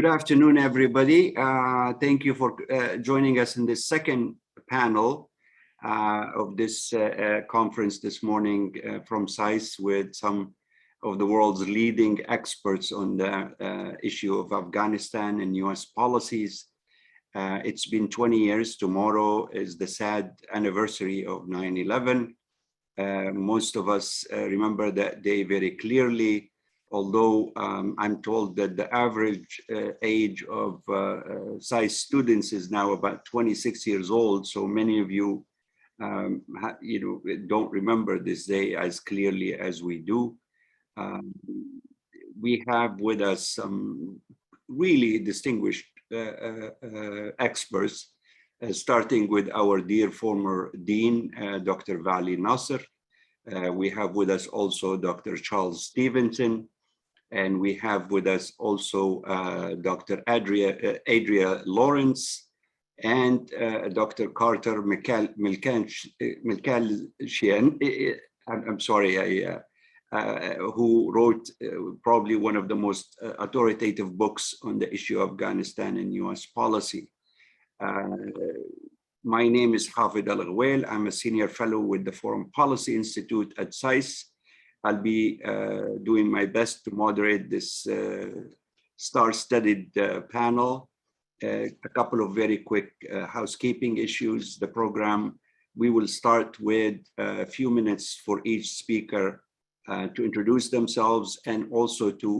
Good afternoon, everybody. Thank you for joining us in this second panel of this conference this morning from SAIS with some of the world's leading experts on the issue of Afghanistan and US policies. It's been 20 years. Tomorrow is the sad anniversary of 9/11. Most of us remember that day very clearly, although I'm told that the average age of SAIS students is now about 26 years old. So many of you, don't remember this day as clearly as we do. We have with us some really distinguished experts, starting with our dear former dean, Dr. Vali Nasr. We have with us also Dr. Charles Stevenson, and we have with us also Dr. Adria Lawrence and Dr. Carter Malkasian. I'm sorry, who wrote probably one of the most authoritative books on the issue of Afghanistan and US policy. My name is Hafed Al-Ghwell. I'm a senior fellow with the Foreign Policy Institute at SAIS. I'll be doing my best to moderate this star-studded panel. A couple of very quick housekeeping issues. The program, we will start with a few minutes for each speaker to introduce themselves and also to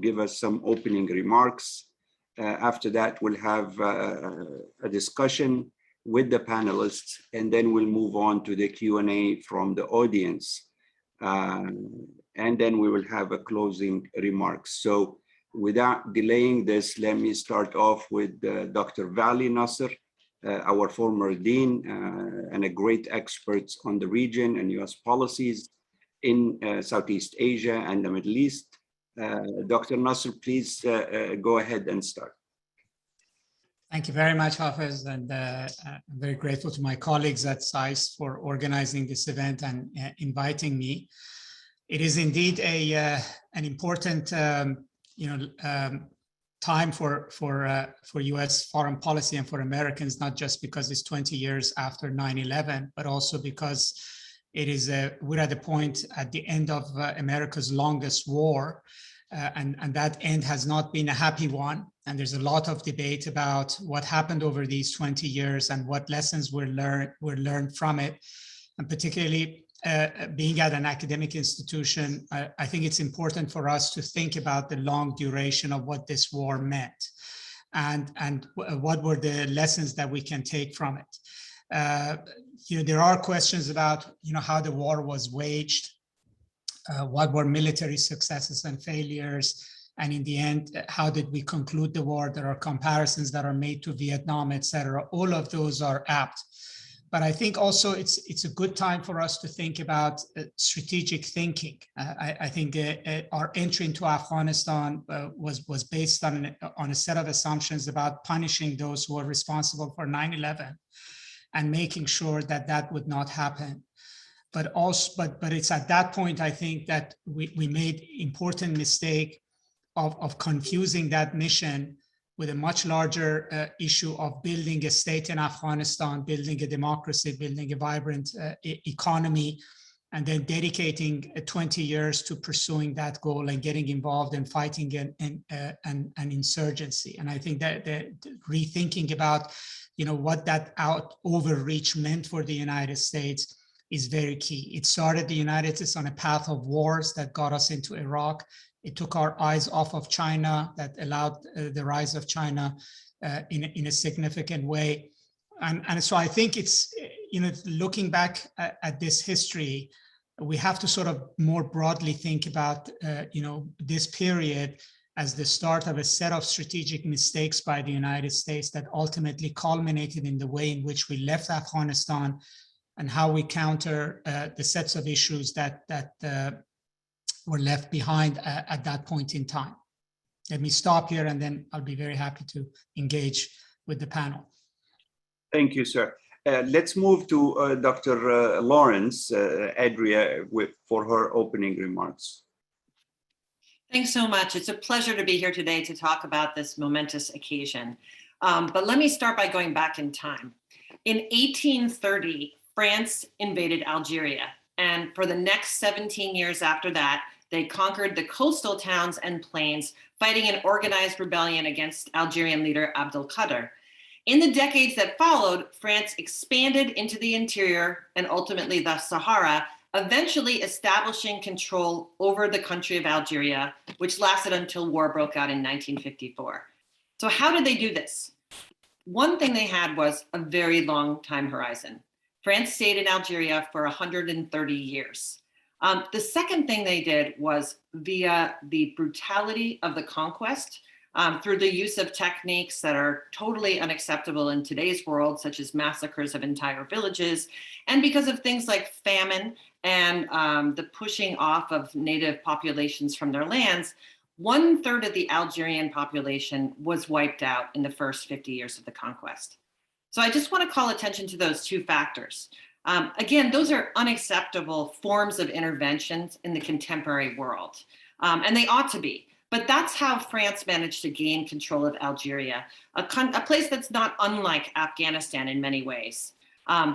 give us some opening remarks. After that, we'll have a discussion with the panelists, and then we'll move on to the Q&A from the audience. And then we will have a closing remarks. So without delaying this, let me start off with Dr. Vali Nasr, our former dean and a great expert on the region and US policies in Southeast Asia and the Middle East. Dr. Nasr, please go ahead and start. Thank you very much, Hafiz, and I'm very grateful to my colleagues at SAIS for organizing this event and inviting me. It is indeed an important, time for U.S. foreign policy and for Americans, not just because it's 20 years after 9/11, but also because it is we're at the point at the end of America's longest war. And that end has not been a happy one. And there's a lot of debate about what happened over these 20 years and what lessons were learned from it. And particularly being at an academic institution, I think it's important for us to think about the long duration of what this war meant and what were the lessons that we can take from it. There are questions about, how the war was waged. What were military successes and failures? And in the end, how did we conclude the war? There are comparisons that are made to Vietnam, etc. All of those are apt. But I think also it's a good time for us to think about strategic thinking. I think our entry into Afghanistan was based on a set of assumptions about punishing those who were responsible for 9/11 and making sure that that would not happen. But it's at that point, I think, that we made important mistake of confusing that mission with a much larger issue of building a state in Afghanistan, building a democracy, building a vibrant economy, and then dedicating 20 years to pursuing that goal and getting involved in fighting an insurgency. And I think that rethinking about, what that overreach meant for the United States is very key. It started the United States on a path of wars that got us into Iraq. It took our eyes off of China, that allowed the rise of China in a significant way. And so I think it's, looking back at this history, we have to sort of more broadly think about, this period as the start of a set of strategic mistakes by the United States that ultimately culminated in the way in which we left Afghanistan and how we counter the sets of issues that were left behind at that point in time. Let me stop here, and then I'll be very happy to engage with the panel. Thank you, sir. Let's move to Dr. Lawrence, Adria, for her opening remarks. Thanks so much. It's a pleasure to be here today to talk about this momentous occasion. But let me start by going back in time. In 1830, France invaded Algeria. And for the next 17 years after that, they conquered the coastal towns and plains, fighting an organized rebellion against Algerian leader Abdelkader. In the decades that followed, France expanded into the interior and ultimately the Sahara, eventually establishing control over the country of Algeria, which lasted until war broke out in 1954. So how did they do this? One thing they had was a very long time horizon. France stayed in Algeria for 130 years. The second thing they did was via the brutality of the conquest, through the use of techniques that are totally unacceptable in today's world, such as massacres of entire villages, and because of things like famine and the pushing off of native populations from their lands, 1/3 of the Algerian population was wiped out in the first 50 years of the conquest. So I just want to call attention to those two factors. Again, those are unacceptable forms of interventions in the contemporary world, and they ought to be. But that's how France managed to gain control of Algeria, a place that's not unlike Afghanistan in many ways.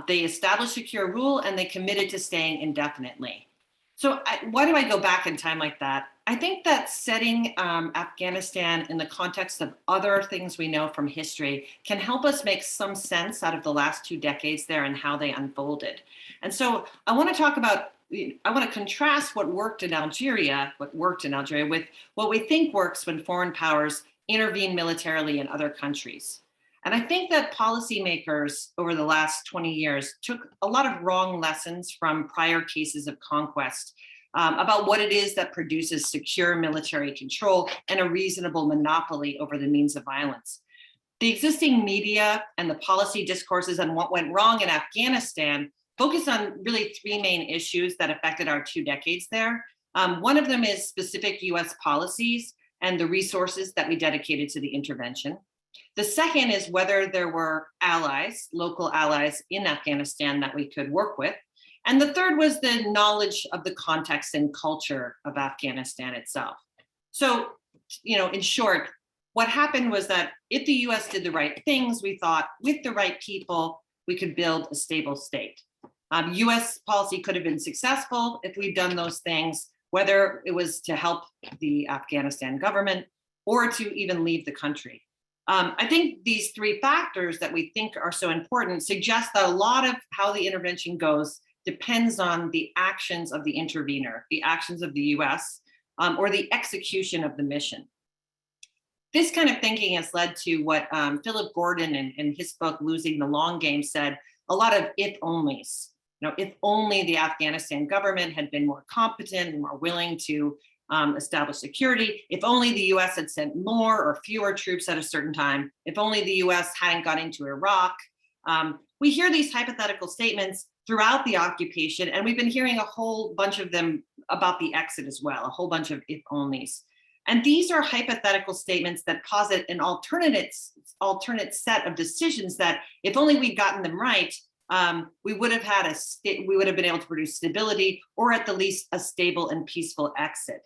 They established secure rule and they committed to staying indefinitely. So why do I go back in time like that? I think that setting Afghanistan in the context of other things we know from history can help us make some sense out of the last 2 decades there and how they unfolded. And so I want to contrast what worked in Algeria with what we think works when foreign powers intervene militarily in other countries. And I think that policymakers over the last 20 years took a lot of wrong lessons from prior cases of conquest about what it is that produces secure military control and a reasonable monopoly over the means of violence. The existing media and the policy discourses on what went wrong in Afghanistan focus on really 3 main issues that affected our 2 decades there. One of them is specific US policies and the resources that we dedicated to the intervention. The second is whether there were allies, local allies in Afghanistan that we could work with. And the third was the knowledge of the context and culture of Afghanistan itself. So, in short, what happened was that if the US did the right things, we thought with the right people, we could build a stable state. US policy could have been successful if we'd done those things, whether it was to help the Afghanistan government or to even leave the country. I think these 3 factors that we think are so important suggest that a lot of how the intervention goes depends on the actions of the intervener, the actions of the US, or the execution of the mission. This kind of thinking has led to what Philip Gordon in his book, Losing the Long Game, said, a lot of if-onlys. If only the Afghanistan government had been more competent and more willing to establish security, if only the US had sent more or fewer troops at a certain time, if only the US hadn't gone into Iraq. We hear these hypothetical statements throughout the occupation, and we've been hearing a whole bunch of them about the exit as well, a whole bunch of if-onlys. And these are hypothetical statements that posit an alternate set of decisions that if only we'd gotten them right, we would have been able to produce stability, or at the least a stable and peaceful exit.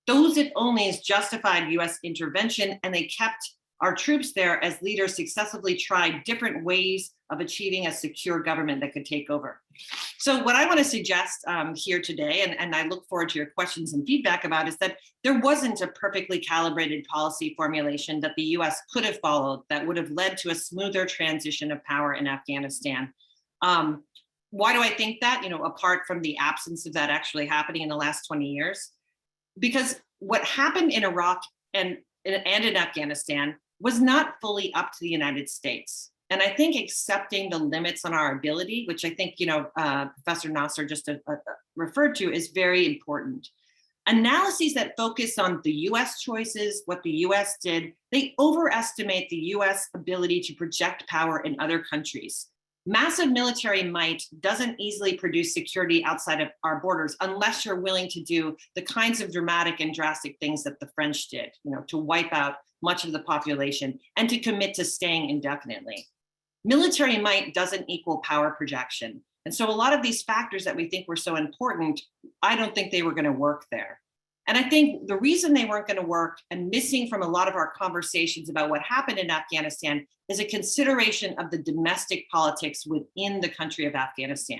Those if-onlys justified US intervention, and they kept our troops there as leaders successively tried different ways of achieving a secure government that could take over. So what I want to suggest here today, and I look forward to your questions and feedback about, is that there wasn't a perfectly calibrated policy formulation that the US could have followed that would have led to a smoother transition of power in Afghanistan. Why do I think that, apart from the absence of that actually happening in the last 20 years? Because what happened in Iraq and in Afghanistan was not fully up to the United States. And I think accepting the limits on our ability, which I think, Professor Nasr just referred to, is very important. Analyses that focus on the US choices, what the US did, they overestimate the US ability to project power in other countries. Massive military might doesn't easily produce security outside of our borders unless you're willing to do the kinds of dramatic and drastic things that the French did, to wipe out much of the population and to commit to staying indefinitely. Military might doesn't equal power projection. And so a lot of these factors that we think were so important, I don't think they were going to work there. And I think the reason they weren't going to work, and missing from a lot of our conversations about what happened in Afghanistan, is a consideration of the domestic politics within the country of Afghanistan.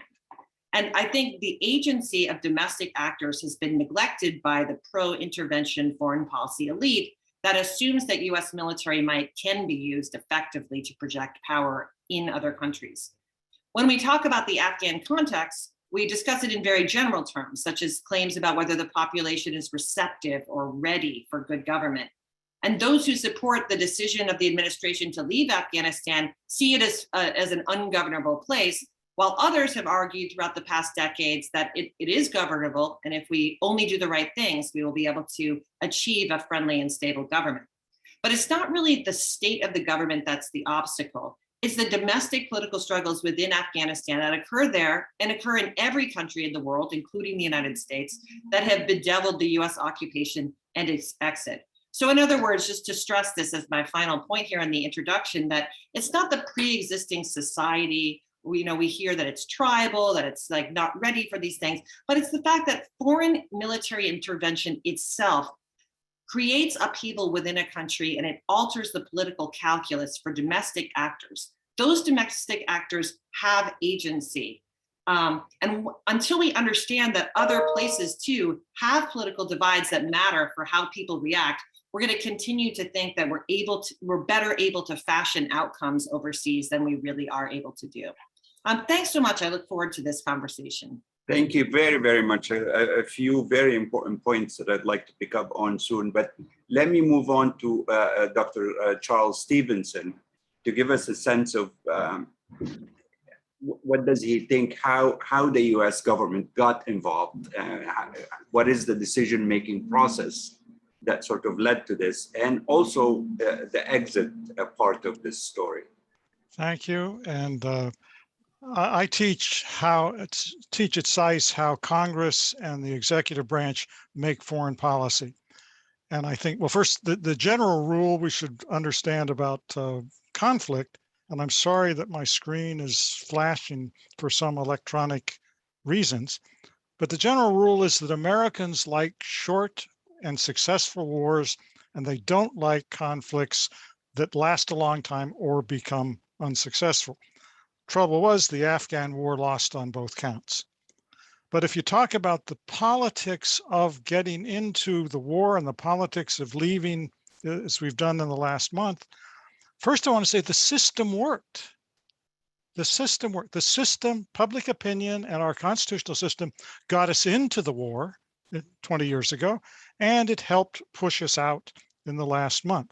And I think the agency of domestic actors has been neglected by the pro-intervention foreign policy elite that assumes that US military might can be used effectively to project power in other countries. When we talk about the Afghan context, we discuss it in very general terms, such as claims about whether the population is receptive or ready for good government. And those who support the decision of the administration to leave Afghanistan see it as an ungovernable place, while others have argued throughout the past decades that it is governable, and if we only do the right things, we will be able to achieve a friendly and stable government. But it's not really the state of the government that's the obstacle. It's the domestic political struggles within Afghanistan that occur there and occur in every country in the world, including the United States, that have bedeviled the US occupation and its exit. So in other words, just to stress this as my final point here in the introduction, that it's not the pre-existing society. We hear that it's tribal, that it's like not ready for these things, but it's the fact that foreign military intervention itself creates upheaval within a country, and it alters the political calculus for domestic actors. Those domestic actors have agency. And until we understand that other places too have political divides that matter for how people react, we're going to continue to think that we're better able to fashion outcomes overseas than we really are able to do. Thanks so much. I look forward to this conversation. Thank you very, very much. A few very important points that I'd like to pick up on soon, but let me move on to Dr. Charles Stevenson to give us a sense of what does he think, how the US government got involved, what is the decision-making process that sort of led to this, and also the exit part of this story. Thank you. And I teach at SAIS how Congress and the executive branch make foreign policy. And I think, well, first, the general rule we should understand about conflict, and I'm sorry that my screen is flashing for some electronic reasons, but the general rule is that Americans like short and successful wars, and they don't like conflicts that last a long time or become unsuccessful. Trouble was the Afghan war lost on both counts. But if you talk about the politics of getting into the war and the politics of leaving, as we've done in the last month, first I want to say the system worked. The system worked. The system, public opinion, and our constitutional system got us into the war 20 years ago, and it helped push us out in the last month.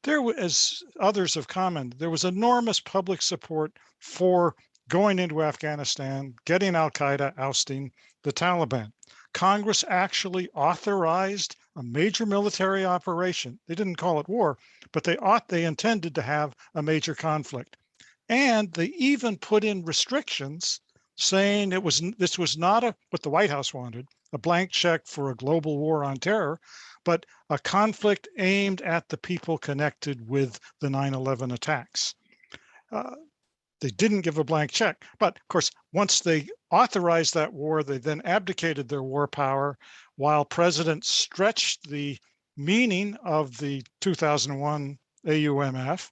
There was, as others have commented, there was enormous public support for going into Afghanistan, getting Al-Qaeda, ousting the Taliban. Congress actually authorized a major military operation. They didn't call it war, but they intended to have a major conflict. And they even put in restrictions saying this was not what the White House wanted, a blank check for a global war on terror, but a conflict aimed at the people connected with the 9/11 attacks. They didn't give a blank check, but of course, once they authorized that war, they then abdicated their war power while presidents stretched the meaning of the 2001 AUMF,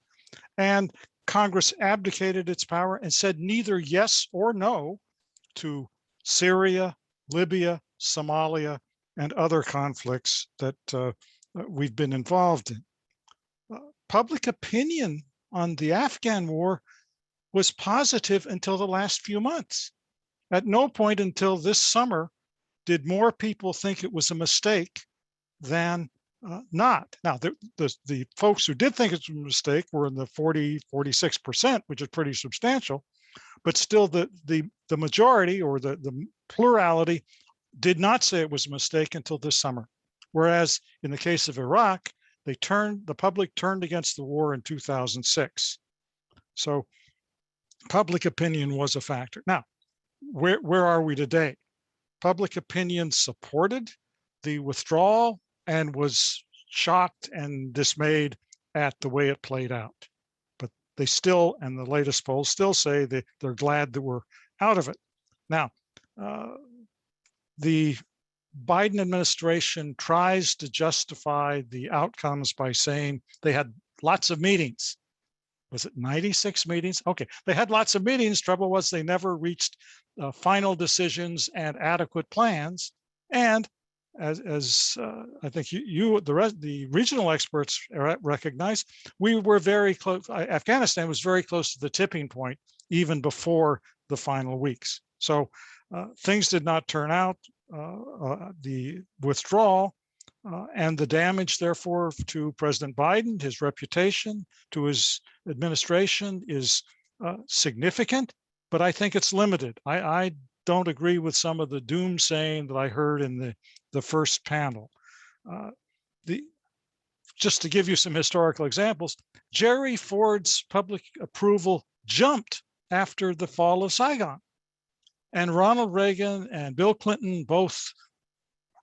and Congress abdicated its power and said neither yes or no to Syria, Libya, Somalia, and other conflicts that we've been involved in. Public opinion on the Afghan war was positive until the last few months. At no point until this summer did more people think it was a mistake than not. Now, the folks who did think it was a mistake were in the 46%, which is pretty substantial, but still the majority or the plurality did not say it was a mistake until this summer. Whereas in the case of Iraq, the public turned against the war in 2006. So public opinion was a factor. Now, where are we today? Public opinion supported the withdrawal and was shocked and dismayed at the way it played out. But they still, and the latest polls still say that they're glad that we're out of it. Now, the Biden administration tries to justify the outcomes by saying they had lots of meetings. Was it 96 meetings? Okay, they had lots of meetings. Trouble was they never reached final decisions and adequate plans. And as I think the regional experts recognize, we were very close. Afghanistan was very close to the tipping point even before the final weeks. So things did not turn out. The withdrawal and the damage, therefore, to President Biden, his reputation, to his administration is significant, but I think it's limited. I don't agree with some of the doomsaying that I heard in the first panel. Just to give you some historical examples, Jerry Ford's public approval jumped after the fall of Saigon. And Ronald Reagan and Bill Clinton both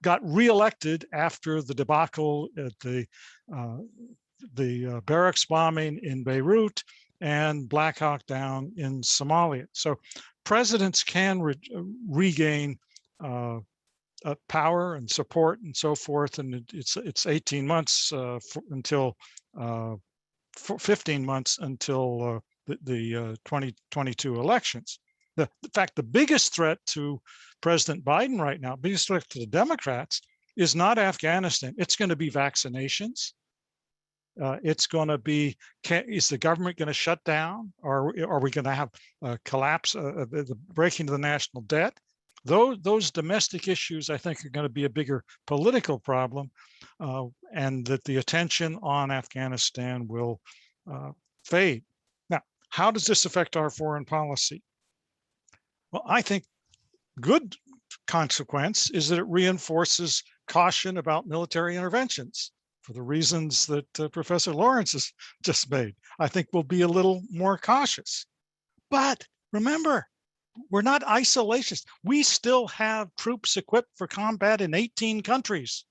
got reelected after the debacle at the barracks bombing in Beirut and Black Hawk Down in Somalia. So presidents can regain power and support and so forth, and it's 18 months until 15 months until the 2022 elections. In fact, the biggest threat to President Biden right now, biggest threat to the Democrats, is not Afghanistan. It's going to be vaccinations. It's going to be, is the government going to shut down? Or are we going to have a collapse, the breaking of the national debt? Those domestic issues, I think, are going to be a bigger political problem, and that the attention on Afghanistan will fade. Now, how does this affect our foreign policy? Well, I think good consequence is that it reinforces caution about military interventions for the reasons that Professor Lawrence has just made. I think we'll be a little more cautious. But remember, we're not isolationists. We still have troops equipped for combat in 18 countries.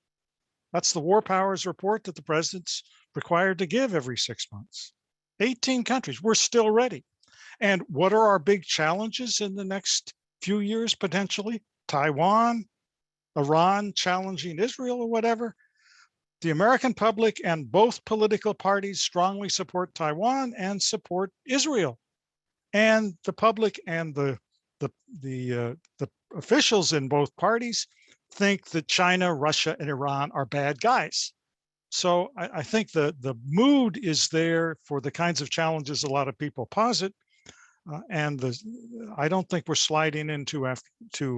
That's the War Powers report that the president's required to give every 6 months. 18 countries, we're still ready. And what are our big challenges in the next few years, potentially? Taiwan, Iran challenging Israel or whatever. The American public and both political parties strongly support Taiwan and support Israel. And the public and the officials in both parties think that China, Russia, and Iran are bad guys. So I think the mood is there for the kinds of challenges a lot of people posit. I don't think we're sliding into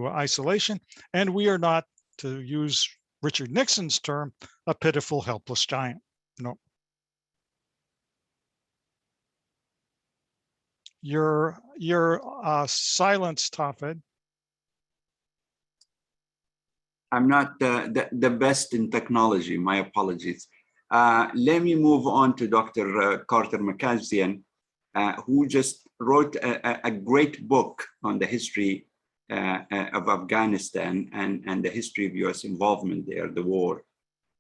isolation, and we are not, to use Richard Nixon's term, a pitiful, helpless giant. No. You're silenced, Hafed. I'm not the best in technology. My apologies. Let me move on to Dr. Carter Malkasian, who just wrote a great book on the history of Afghanistan and the history of US involvement there, the war.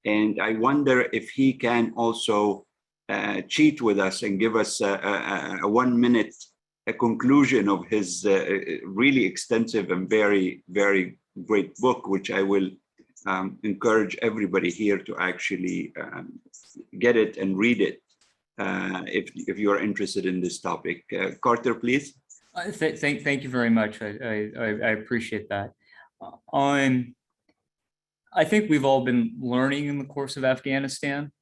And I wonder if he can also cheat with us and give us a 1 minute conclusion of his really extensive and very, very great book, which I will encourage everybody here to actually get it and read it if you are interested in this topic. Carter, please. Thank you very much. I appreciate that. I think we've all been learning in the course of Afghanistan,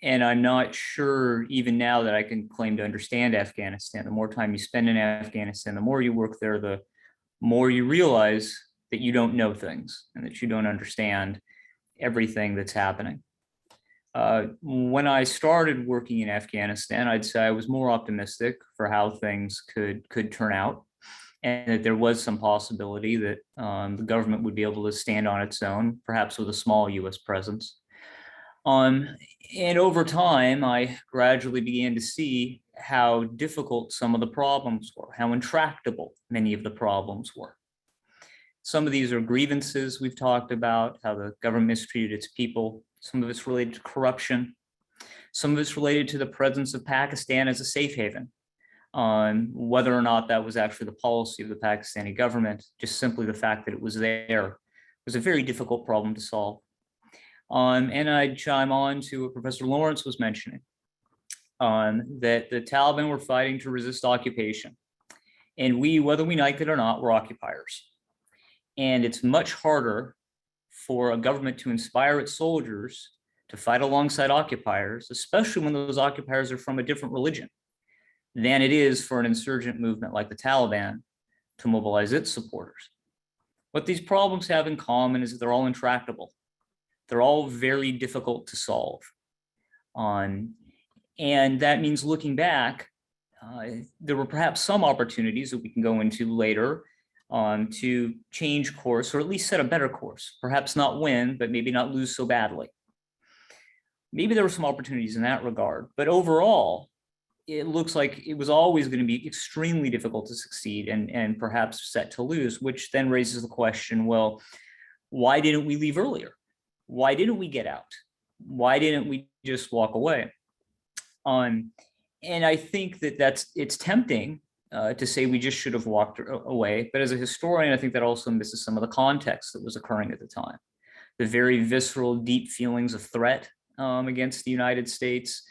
and I'm not sure even now that I can claim to understand Afghanistan. The more time you spend in Afghanistan, the more you work there, the more you realize that you don't know things and that you don't understand everything that's happening. When I started working in Afghanistan, I'd say I was more optimistic for how things could turn out, and that there was some possibility that the government would be able to stand on its own, perhaps with a small US presence. And over time, I gradually began to see how difficult some of the problems were, how intractable many of the problems were. Some of these are grievances we've talked about, how the government mistreated its people. Some of it's related to corruption. Some of it's related to the presence of Pakistan as a safe haven. Whether or not that was actually the policy of the Pakistani government, just simply the fact that it was there was a very difficult problem to solve. And I'd chime on to what Professor Lawrence was mentioning, that the Taliban were fighting to resist occupation. And we, whether we like it or not, were occupiers. And it's much harder for a government to inspire its soldiers to fight alongside occupiers, especially when those occupiers are from a different religion, than it is for an insurgent movement like the Taliban to mobilize its supporters. What these problems have in common is that they're all intractable. They're all very difficult to solve. And that means looking back, there were perhaps some opportunities that we can go into later to change course, or at least set a better course. Perhaps not win, but maybe not lose so badly. Maybe there were some opportunities in that regard, but overall, it looks like it was always going to be extremely difficult to succeed and perhaps set to lose, which then raises the question, well, why didn't we leave earlier? Why didn't we get out? Why didn't we just walk away? And I think that it's tempting to say we just should have walked away. But as a historian, I think that also misses some of the context that was occurring at the time. The very visceral, deep feelings of threat against the United States,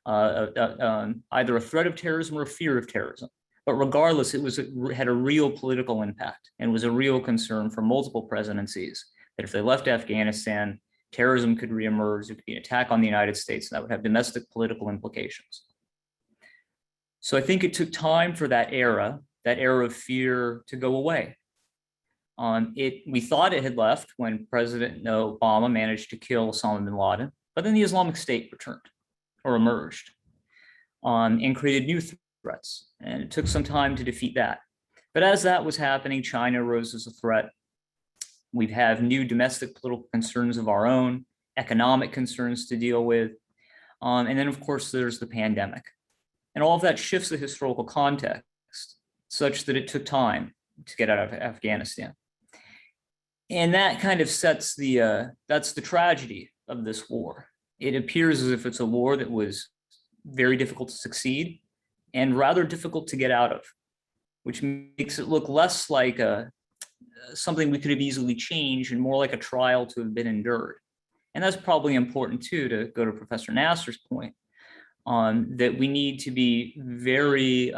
either a threat of terrorism or a fear of terrorism. But regardless, had a real political impact and was a real concern for multiple presidencies that if they left Afghanistan, terrorism could reemerge, it could be an attack on the United States, and that would have domestic political implications. So I think it took time for that era of fear to go away. We thought it had left when President Obama managed to kill Osama bin Laden, but then the Islamic State returned or emerged and created new threats. And it took some time to defeat that. But as that was happening, China rose as a threat. We have new domestic political concerns of our own, economic concerns to deal with. And then, of course, there's the pandemic. And all of that shifts the historical context such that it took time to get out of Afghanistan. And that kind of sets that's the tragedy of this war. It appears as if it's a war that was very difficult to succeed and rather difficult to get out of, which makes it look less like something we could have easily changed and more like a trial to have been endured. And that's probably important too, to go to Professor Nasr's point, that we need to be very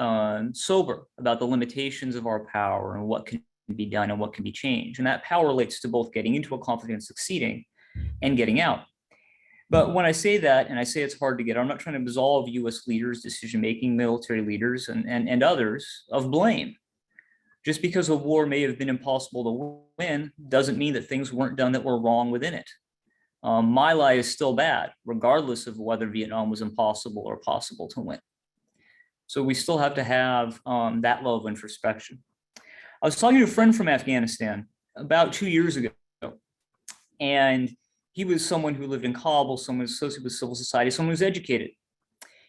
sober about the limitations of our power and what can be done and what can be changed. And that power relates to both getting into a conflict and succeeding and getting out. But when I say that, and I say it's hard to get, I'm not trying to absolve US leaders, decision-making military leaders and others of blame. Just because a war may have been impossible to win doesn't mean that things weren't done that were wrong within it. My lie is still bad, regardless of whether Vietnam was impossible or possible to win. So we still have to have that level of introspection. I was talking to a friend from Afghanistan about 2 years ago, and he was someone who lived in Kabul, someone associated with civil society, someone who's educated.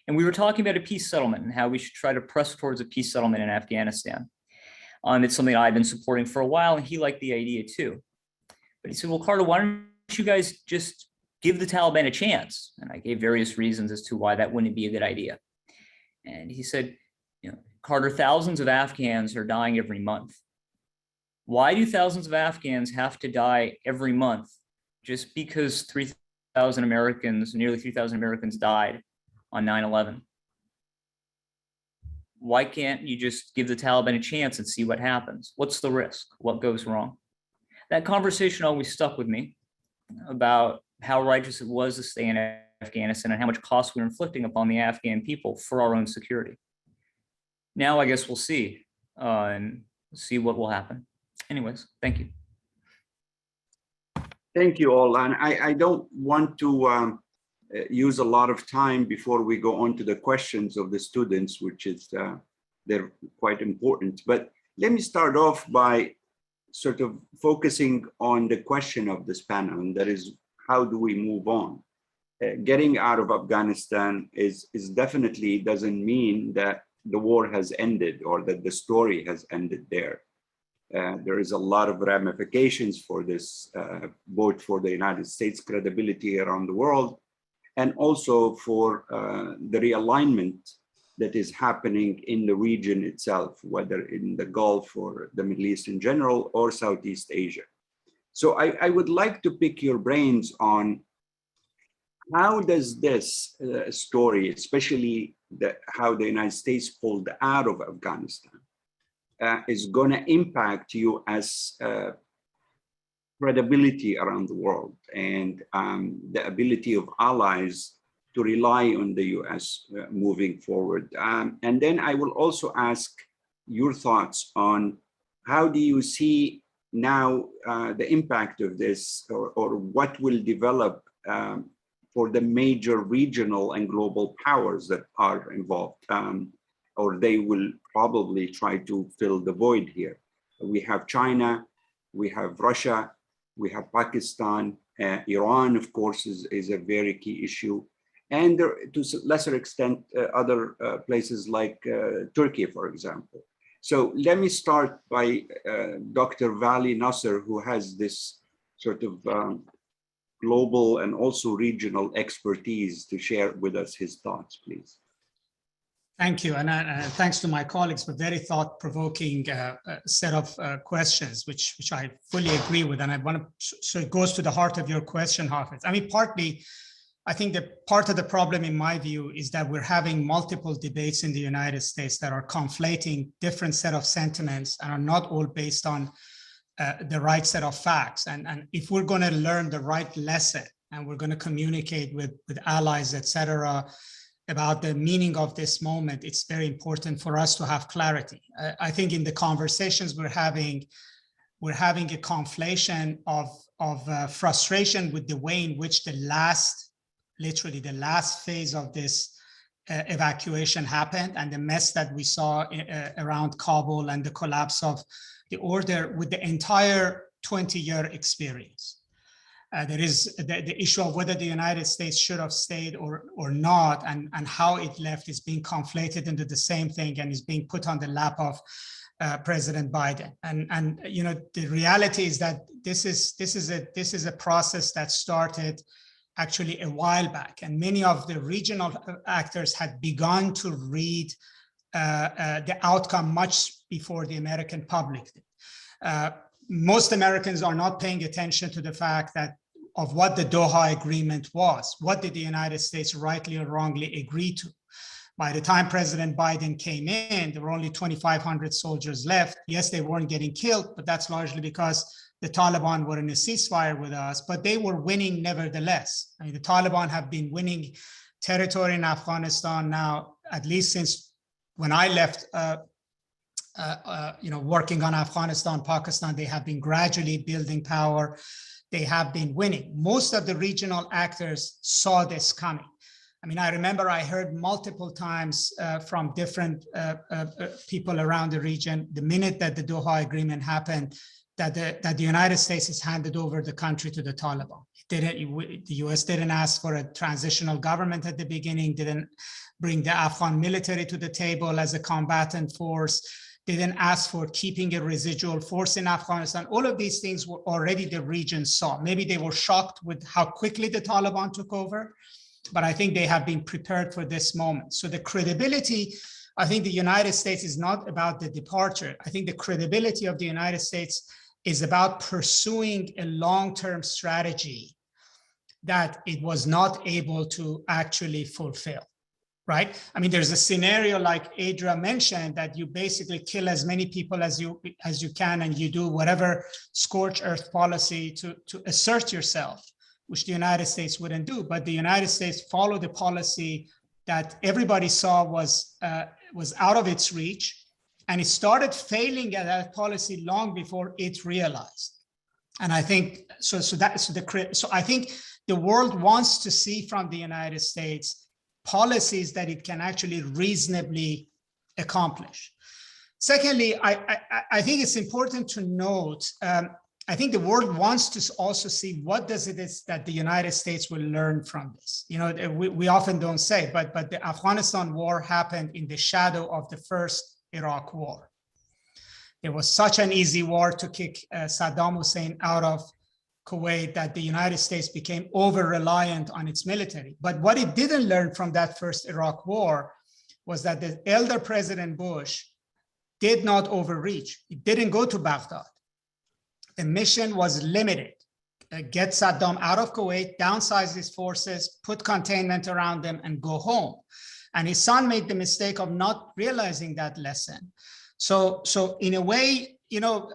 And we were talking about a peace settlement and how we should try to press towards a peace settlement in Afghanistan. It's something I've been supporting for a while, and he liked the idea too. But he said, well, Calder, why don't you guys just give the Taliban a chance? And I gave various reasons as to why that wouldn't be a good idea. And he said, Calder, thousands of Afghans are dying every month. Why do thousands of Afghans have to die every month just because 3,000 Americans, nearly 3,000 Americans died on 9/11? Why can't you just give the Taliban a chance and see what happens? What's the risk? What goes wrong? That conversation always stuck with me about how righteous it was to stay in Afghanistan and how much cost we were inflicting upon the Afghan people for our own security. Now I guess we'll see and see what will happen. Anyways, thank you. Thank you all. And I don't want to use a lot of time before we go on to the questions of the students, which is they're quite important. But let me start off by sort of focusing on the question of this panel, and that is, how do we move on? Getting out of Afghanistan is definitely doesn't mean that the war has ended or that the story has ended there. There is a lot of ramifications for this, both for the United States credibility around the world, and also for the realignment that is happening in the region itself, whether in the Gulf or the Middle East in general or Southeast Asia. So I would like to pick your brains on how does this story, especially how the United States pulled out of Afghanistan, is going to impact you as credibility around the world and the ability of allies to rely on the US moving forward. And then I will also ask your thoughts on how do you see now the impact of this, or what will develop for the major regional and global powers that are involved, or they will probably try to fill the void here. We have China, we have Russia, we have Pakistan, Iran, of course, is a very key issue. And there, to a lesser extent, other places like Turkey, for example. So let me start by Dr. Vali Nasr, who has this sort of global and also regional expertise to share with us his thoughts, please. Thank you, and thanks to my colleagues for very thought-provoking set of questions, which I fully agree with. And I want to, so it goes to the heart of your question, Hafed. I mean, partly, I think that part of the problem, in my view, is that we're having multiple debates in the United States that are conflating different set of sentiments and are not all based on the right set of facts. And if we're going to learn the right lesson and we're going to communicate with allies, et cetera, about the meaning of this moment, it's very important for us to have clarity. I think in the conversations we're having a conflation of frustration with the way in which literally the last phase of this evacuation happened, and the mess that we saw around Kabul and the collapse of the order with the entire 20-year experience. There is the issue of whether the United States should have stayed or not, and how it left is being conflated into the same thing and is being put on the lap of President Biden. And you know, the reality is that this is a process that started actually a while back, and many of the regional actors had begun to read the outcome much before the American public did. Most Americans are not paying attention to the fact that of what the Doha Agreement was. What did the United States rightly or wrongly agree to? By the time President Biden came in, there were only 2,500 soldiers left. Yes, they weren't getting killed, but that's largely because the Taliban were in a ceasefire with us, but they were winning nevertheless. I mean, the Taliban have been winning territory in Afghanistan now, at least since when I left working on Afghanistan, Pakistan. They have been gradually building power. They have been winning. Most of the regional actors saw this coming. I mean, I remember I heard multiple times from different people around the region, the minute that the Doha Agreement happened, that the United States has handed over the country to the Taliban. The US didn't ask for a transitional government at the beginning, didn't bring the Afghan military to the table as a combatant force, didn't ask for keeping a residual force in Afghanistan. All of these things were already the region saw. Maybe they were shocked with how quickly the Taliban took over, but I think they have been prepared for this moment. So the credibility, I think the United States is not about the departure. I think the credibility of the United States is about pursuing a long-term strategy that it was not able to actually fulfill, right? I mean, there's a scenario like Adria mentioned, that you basically kill as many people as you can, and you do whatever scorched earth policy to assert yourself, which the United States wouldn't do. But the United States followed a policy that everybody saw was out of its reach, and it started failing at that policy long before it realized. And I think so I think the world wants to see from the United States policies that it can actually reasonably accomplish. Secondly, I think it's important to note, I think the world wants to also see what does it is that the United States will learn from this. You know, we often don't say, but the Afghanistan war happened in the shadow of the first Iraq war. It was such an easy war to kick Saddam Hussein out of Kuwait that the United States became over-reliant on its military. But what it didn't learn from that first Iraq war was that the elder President Bush did not overreach. It didn't go to Baghdad. the mission was limited. Get Saddam out of Kuwait, downsize his forces, put containment around them, and go home. And his son made the mistake of not realizing that lesson. So in a way, you know,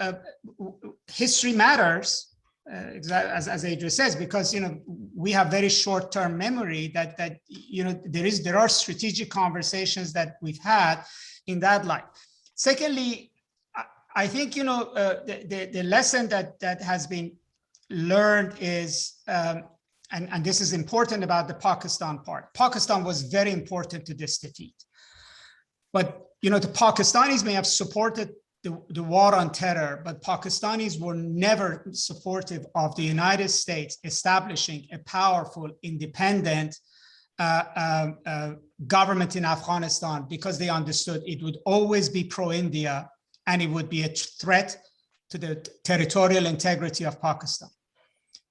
history matters, as Adria says, because, you know, we have very short-term memory that you know, there are strategic conversations that we've had in that light. Secondly, I think, you know, the lesson that has been learned is, and this is important about the Pakistan part. Pakistan was very important to this defeat. But, you know, the Pakistanis may have supported the war on terror, but Pakistanis were never supportive of the United States establishing a powerful, independent government in Afghanistan, because they understood it would always be pro-India and it would be a threat to the territorial integrity of Pakistan.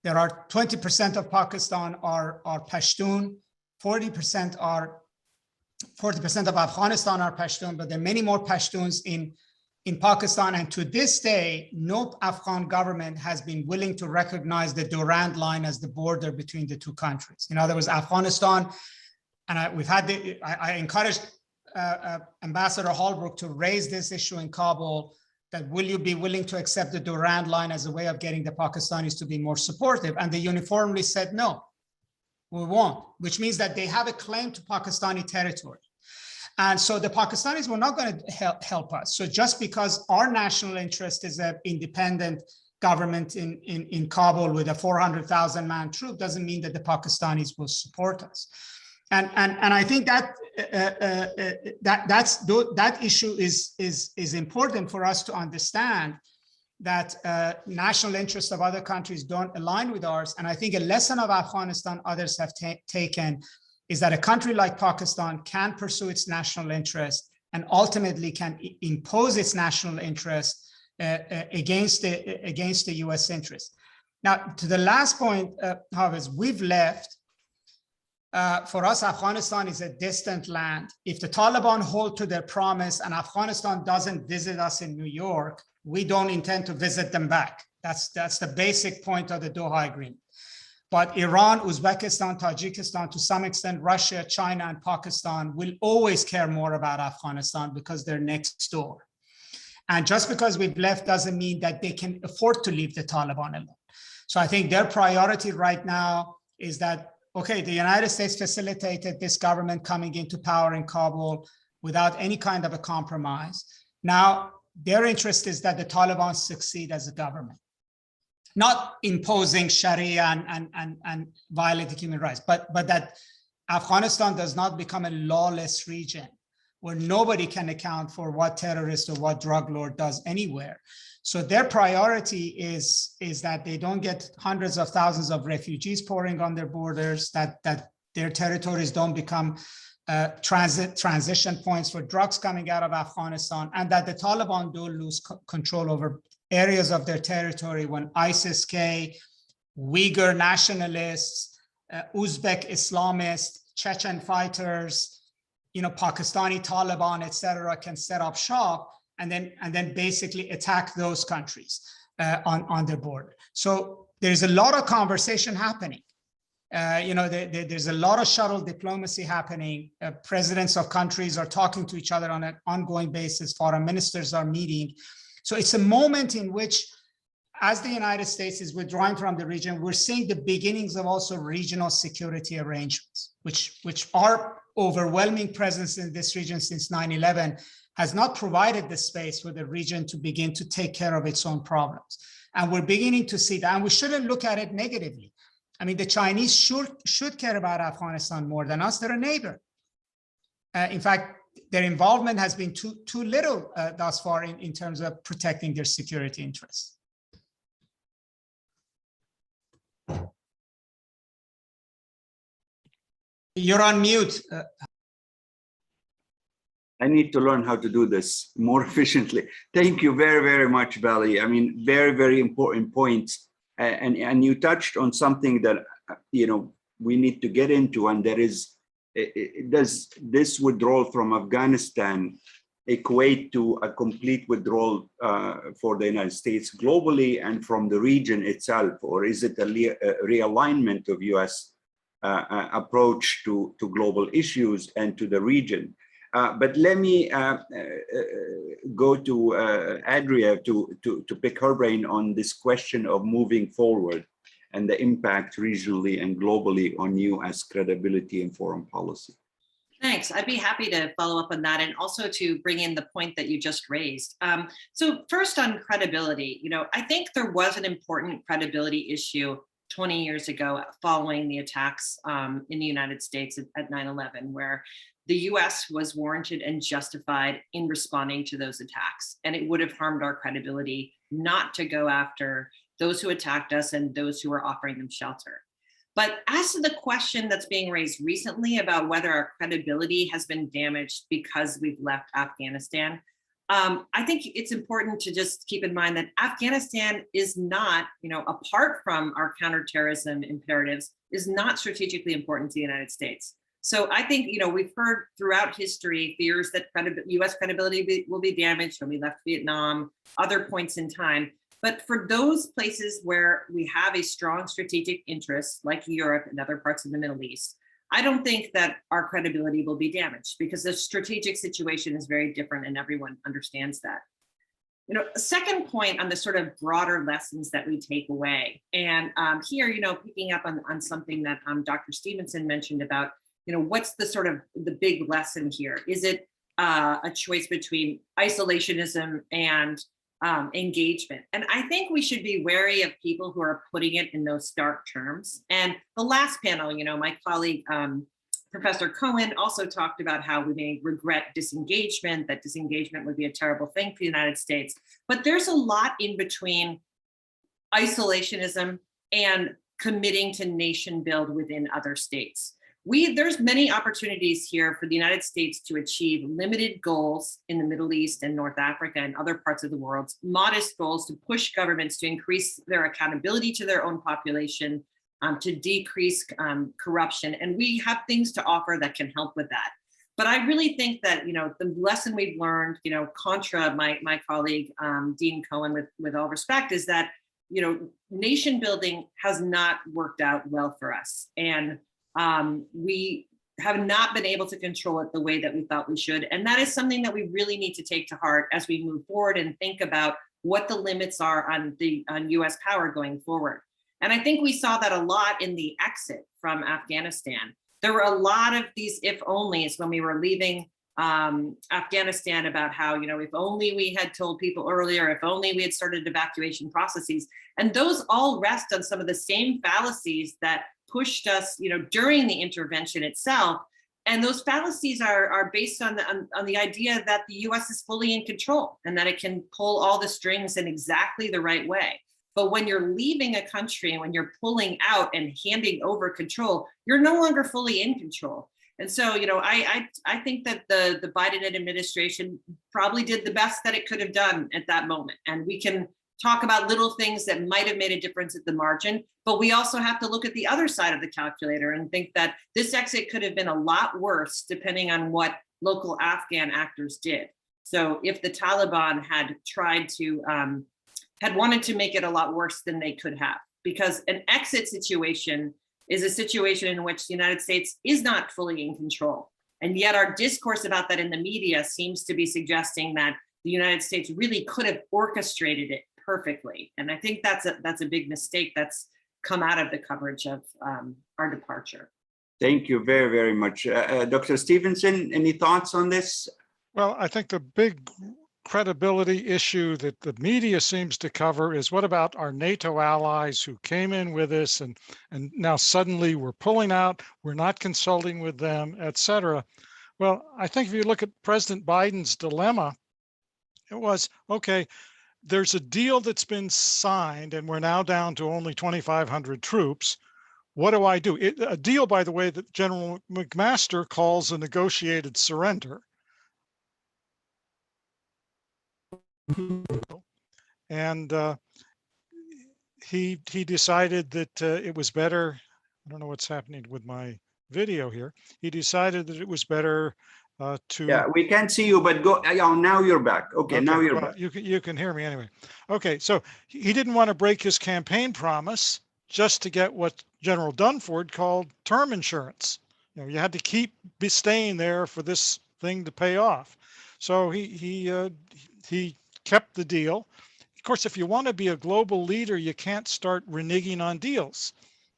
There are 20% of Pakistan are Pashtun, 40% of Afghanistan are Pashtun, but there are many more Pashtuns in Pakistan. And to this day, no Afghan government has been willing to recognize the Durand line as the border between the two countries. In other words, Afghanistan, and I encouraged Ambassador Holbrooke to raise this issue in Kabul, that will you be willing to accept the Durand line as a way of getting the Pakistanis to be more supportive? And they uniformly said, no, we won't, which means that they have a claim to Pakistani territory. And so the Pakistanis were not going to help us. So just because our national interest is an independent government in Kabul with a 400,000 man troop doesn't mean that the Pakistanis will support us. And I think that that issue is important for us to understand, that national interests of other countries don't align with ours. And I think a lesson of Afghanistan others have taken is that a country like Pakistan can pursue its national interest and ultimately can impose its national interest against the US interest. Now, to the last point, Hafez, we've left. For us, Afghanistan is a distant land. If the Taliban hold to their promise and Afghanistan doesn't visit us in New York, we don't intend to visit them back. That's the basic point of the Doha Agreement. But Iran, Uzbekistan, Tajikistan, to some extent, Russia, China, and Pakistan will always care more about Afghanistan because they're next door. And just because we've left doesn't mean that they can afford to leave the Taliban alone. So I think their priority right now is that, okay, the United States facilitated this government coming into power in Kabul without any kind of a compromise. Now, their interest is that the Taliban succeed as a government, not imposing Sharia and violating human rights, but that Afghanistan does not become a lawless region where nobody can account for what terrorist or what drug lord does anywhere. So their priority is that they don't get hundreds of thousands of refugees pouring on their borders, that their territories don't become transition points for drugs coming out of Afghanistan, and that the Taliban don't lose control over areas of their territory when ISIS-K, Uyghur nationalists, Uzbek Islamists, Chechen fighters, Pakistani Taliban, etc., can set up shop and then basically attack those countries on their border. So there's a lot of conversation happening. There's a lot of shuttle diplomacy happening. Presidents of countries are talking to each other on an ongoing basis. Foreign ministers are meeting. So it's a moment in which, as the United States is withdrawing from the region, we're seeing the beginnings of also regional security arrangements, which our overwhelming presence in this region since 9/11 has not provided the space for the region to begin to take care of its own problems. And we're beginning to see that, and we shouldn't look at it negatively. I mean, the Chinese should care about Afghanistan more than us. They're a neighbor. In fact, their involvement has been too little thus far in terms of protecting their security interests. You're on mute. I need to learn how to do this more efficiently. Thank you very, very much, Vali. I mean, very, very important points. And you touched on something that, we need to get into, and that is, does this withdrawal from Afghanistan equate to a complete withdrawal for the United States globally and from the region itself, or is it a realignment of US approach to global issues and to the region? But let me go to Adria to pick her brain on this question of moving forward and the impact regionally and globally on US credibility and foreign policy. Thanks. I'd be happy to follow up on that and also to bring in the point that you just raised. So first on credibility, I think there was an important credibility issue 20 years ago following the attacks in the United States at 9/11, where the US was warranted and justified in responding to those attacks. And it would have harmed our credibility not to go after those who attacked us and those who were offering them shelter. But as to the question that's being raised recently about whether our credibility has been damaged because we've left Afghanistan, I think it's important to just keep in mind that Afghanistan is not, apart from our counterterrorism imperatives, is not strategically important to the United States. So I think, we've heard throughout history fears that US credibility will be damaged when we left Vietnam, other points in time. But for those places where we have a strong strategic interest, like Europe and other parts of the Middle East, I don't think that our credibility will be damaged because the strategic situation is very different and everyone understands that. A second point on the sort of broader lessons that we take away. And here, picking up on something that Dr. Stevenson mentioned about, what's the sort of the big lesson here? Is it a choice between isolationism and engagement? And I think we should be wary of people who are putting it in those stark terms. And the last panel, my colleague, Professor Cohen, also talked about how we may regret disengagement, that disengagement would be a terrible thing for the United States. But there's a lot in between isolationism and committing to nation build within other states. There's many opportunities here for the United States to achieve limited goals in the Middle East and North Africa and other parts of the world, modest goals to push governments to increase their accountability to their own population, to decrease corruption. And we have things to offer that can help with that. But I really think that, the lesson we've learned, contra my colleague, Dean Cohen, with all respect, is that, nation building has not worked out well for us. And we have not been able to control it the way that we thought we should. And that is something that we really need to take to heart as we move forward and think about what the limits are on US power going forward. And I think we saw that a lot in the exit from Afghanistan. There were a lot of these if onlys when we were leaving Afghanistan about how, if only we had told people earlier, if only we had started evacuation processes. And those all rest on some of the same fallacies that pushed us, during the intervention itself. And those fallacies are based on the idea that the US is fully in control and that it can pull all the strings in exactly the right way. But when you're leaving a country and when you're pulling out and handing over control, you're no longer fully in control. And so, I think that the Biden administration probably did the best that it could have done at that moment. And we can talk about little things that might have made a difference at the margin, but we also have to look at the other side of the calculator and think that this exit could have been a lot worse depending on what local Afghan actors did. So if the Taliban had tried to, had wanted to make it a lot worse than they could have, because an exit situation is a situation in which the United States is not fully in control. And yet our discourse about that in the media seems to be suggesting that the United States really could have orchestrated it perfectly. And I think that's a big mistake that's come out of the coverage of our departure. Thank you very, very much. Dr. Stevenson, any thoughts on this? Well, I think the big credibility issue that the media seems to cover is what about our NATO allies who came in with us and now suddenly we're pulling out, we're not consulting with them, et cetera. Well, I think if you look at President Biden's dilemma, it was, okay, there's a deal that's been signed and we're now down to only 2,500 troops. What do I do? A deal, by the way, that General McMaster calls a negotiated surrender. And he decided that it was better. I don't know what's happening with my video here. He decided that it was better to. Yeah, we can't see you, but go. Now you're back. Okay, now you're well, back. you can hear me anyway. Okay, so he didn't want to break his campaign promise just to get what General Dunford called term insurance. You know, you had to keep staying there for this thing to pay off. So he kept the deal. Of course, if you want to be a global leader, you can't start reneging on deals.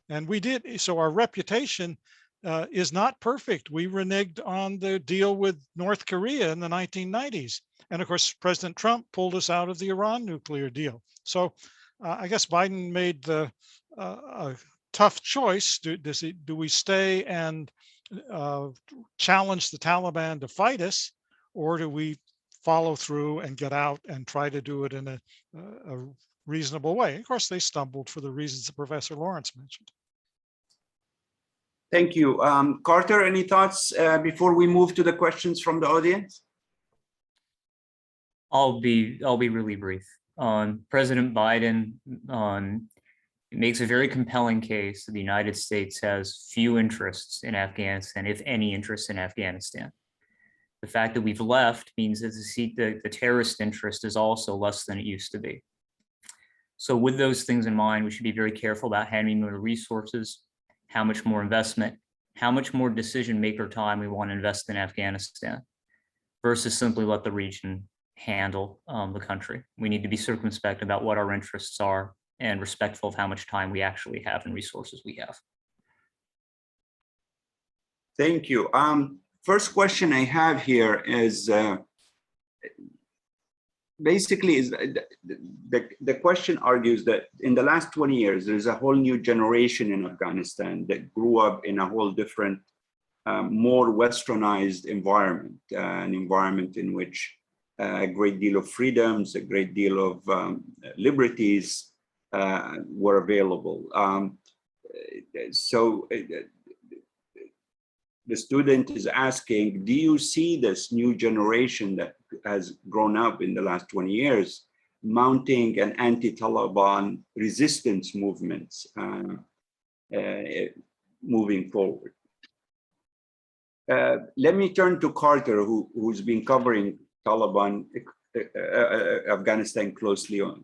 And we did. So our reputation is not perfect. We reneged on the deal with North Korea in the 1990s. And of course, President Trump pulled us out of the Iran nuclear deal. So I guess Biden made the a tough choice. Do we stay and challenge the Taliban to fight us, or do we follow through and get out and try to do it in a reasonable way? Of course, they stumbled for the reasons that Professor Lawrence mentioned. Thank you. Carter, any thoughts before we move to the questions from the audience? I'll be really brief. President Biden makes a very compelling case that the United States has few interests in Afghanistan, if any interest in Afghanistan. The fact that we've left means that the terrorist interest is also less than it used to be. So with those things in mind, we should be very careful about handing more resources, how much more investment, how much more decision maker time we want to invest in Afghanistan versus simply let the region handle the country. We need to be circumspect about what our interests are and respectful of how much time we actually have and resources we have. Thank you. First question I have here is basically the question argues that in the last 20 years, there's a whole new generation in Afghanistan that grew up in a whole different, more westernized environment, an environment in which a great deal of freedoms, a great deal of liberties were available. So the student is asking, do you see this new generation that has grown up in the last 20 years mounting an anti-Taliban resistance movements moving forward? Let me turn to Carter, who's been covering Taliban Afghanistan closely on.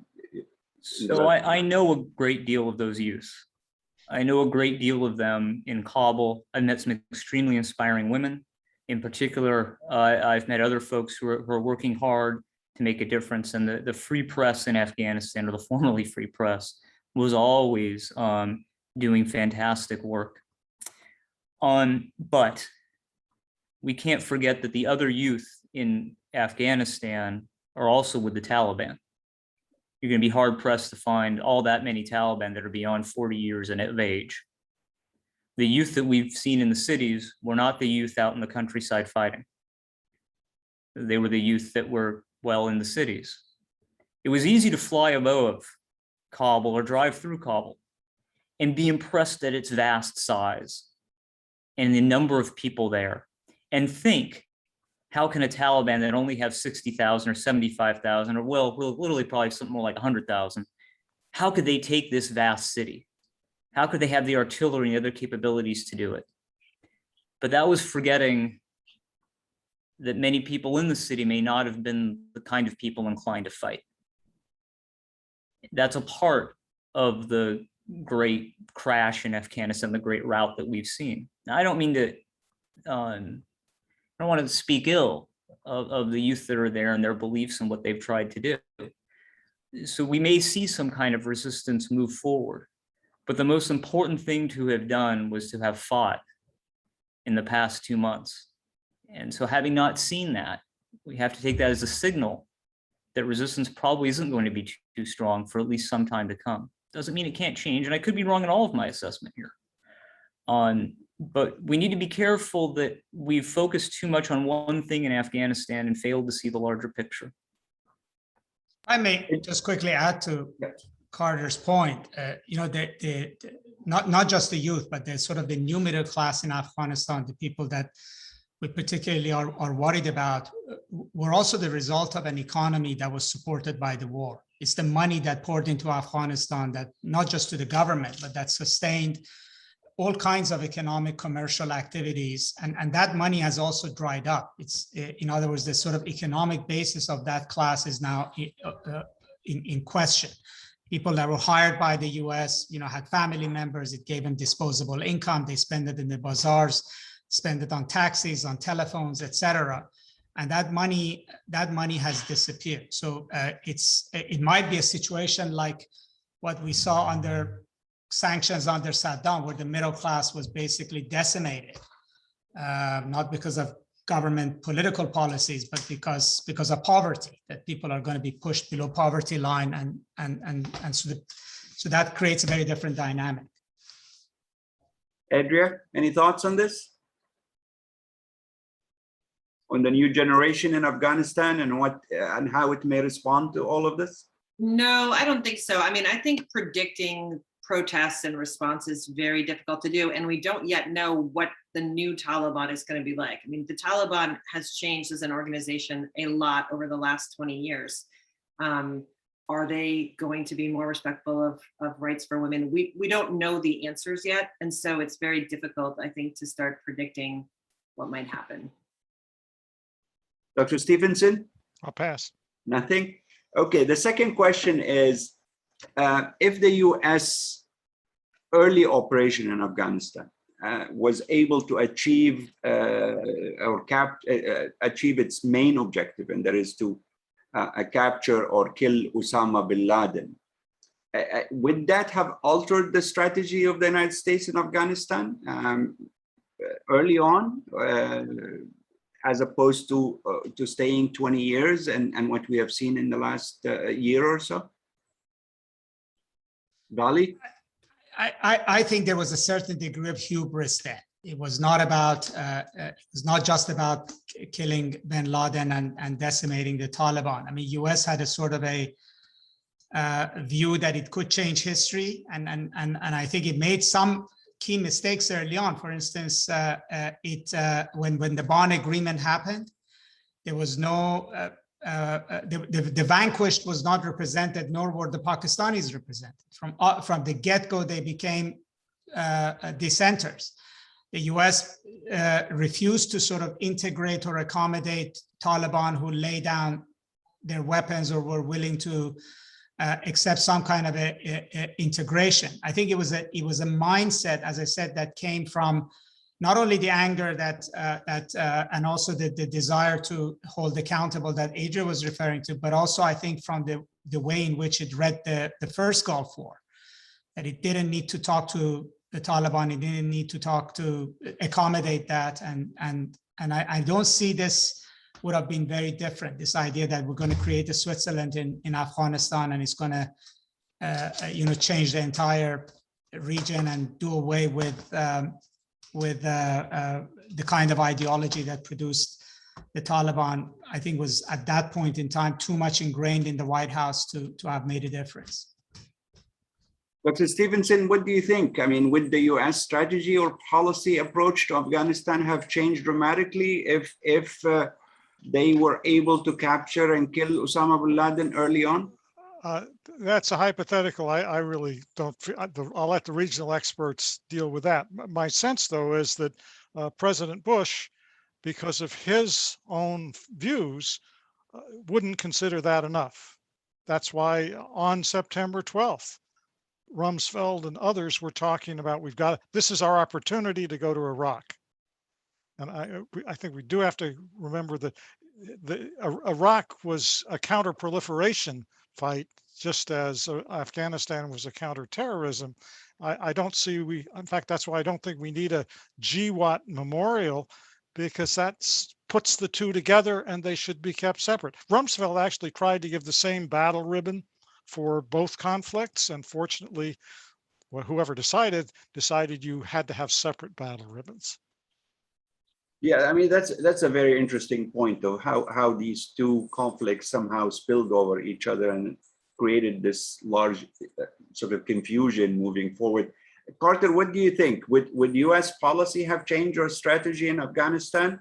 So I know a great deal of those youth. I know a great deal of them in Kabul. I've met some extremely inspiring women. In particular, I've met other folks who are working hard to make a difference. And the free press in Afghanistan, or the formerly free press, was always doing fantastic work. But we can't forget that the other youth in Afghanistan are also with the Taliban. You're going to be hard pressed to find all that many Taliban that are beyond 40 years of age. The youth that we've seen in the cities were not the youth out in the countryside fighting. They were the youth that were well in the cities. It was easy to fly above Kabul or drive through Kabul and be impressed at its vast size and the number of people there and think, how can a Taliban that only have 60,000 or 75,000, or well, literally probably something more like 100,000, how could they take this vast city? How could they have the artillery and other capabilities to do it? But that was forgetting that many people in the city may not have been the kind of people inclined to fight. That's a part of the great crash in Afghanistan, the great rout that we've seen. Now, I don't mean to, I don't want to speak ill of the youth that are there and their beliefs and what they've tried to do. So we may see some kind of resistance move forward, but the most important thing to have done was to have fought in the past 2 months. And so having not seen that, we have to take that as a signal that resistance probably isn't going to be too strong for at least some time to come. Doesn't mean it can't change, and I could be wrong in all of my assessment here. But we need to be careful that we've focused too much on one thing in Afghanistan and failed to see the larger picture. I may just quickly add to Carter's point. You know, not just the youth, but the sort of the new middle class in Afghanistan, the people that we particularly are worried about, were also the result of an economy that was supported by the war. It's the money that poured into Afghanistan that not just to the government, but that sustained all kinds of economic commercial activities, and that money has also dried up. It's, in other words, the sort of economic basis of that class is now in question. People that were hired by the US, had family members, it gave them disposable income, they spend it in the bazaars, spend it on taxis, on telephones, etc. And that money has disappeared. So it might be a situation like what we saw under sanctions under Saddam, where the middle class was basically decimated, not because of government political policies, but because of poverty, that people are going to be pushed below poverty line, and so that creates a very different dynamic. Adria, any thoughts on this? On the new generation in Afghanistan and how it may respond to all of this? No, I don't think so. I mean, I think predicting protests and response is very difficult to do, and we don't yet know what the new Taliban is going to be like. I mean, the Taliban has changed as an organization a lot over the last 20 years. Are they going to be more respectful of rights for women? We don't know the answers yet, and so it's very difficult, I think, to start predicting what might happen. Dr. Stevenson? I'll pass. Nothing? Okay, the second question is, if the US early operation in Afghanistan was able to achieve achieve its main objective, and that is to capture or kill Osama bin Laden, would that have altered the strategy of the United States in Afghanistan early on, as opposed to staying 20 years and what we have seen in the last year or so? Vali? I think there was a certain degree of hubris there. It was not about, it was not just about killing bin Laden and decimating the Taliban. I mean, US had a sort of a view that it could change history, and I think it made some key mistakes early on. For instance, when the Bonn Agreement happened, there was no, the vanquished was not represented, nor were the Pakistanis represented. From the get-go, they became dissenters. The US refused to sort of integrate or accommodate Taliban who lay down their weapons or were willing to accept some kind of integration. I think it was a mindset, as I said, that came from not only the anger and also the desire to hold accountable that Adria was referring to, but also I think from the way in which it read the first Gulf War, that it didn't need to talk to the Taliban, it didn't need to talk to accommodate that, and I don't see this would have been very different. This idea that we're going to create a Switzerland in Afghanistan and it's going to change the entire region and do away with the kind of ideology that produced the Taliban, I think was at that point in time too much ingrained in the White House to have made a difference. Dr. Stevenson, what do you think? I mean, would the US strategy or policy approach to Afghanistan have changed dramatically if they were able to capture and kill Osama bin Laden early on? That's a hypothetical. I really don't, I'll let the regional experts deal with that. My sense, though, is that President Bush, because of his own views, wouldn't consider that enough. That's why on September 12th, Rumsfeld and others were talking about, this is our opportunity to go to Iraq. And I think we do have to remember that Iraq was a counter-proliferation fight, just as Afghanistan was a counter-terrorism. I don't see in fact, that's why I don't think we need a GWAT memorial, because that puts the two together and they should be kept separate. Rumsfeld actually tried to give the same battle ribbon for both conflicts, and fortunately, whoever decided you had to have separate battle ribbons. Yeah, I mean, that's a very interesting point of how these two conflicts somehow spilled over each other and created this large sort of confusion moving forward. Carter, what do you think? Would US policy have changed or strategy in Afghanistan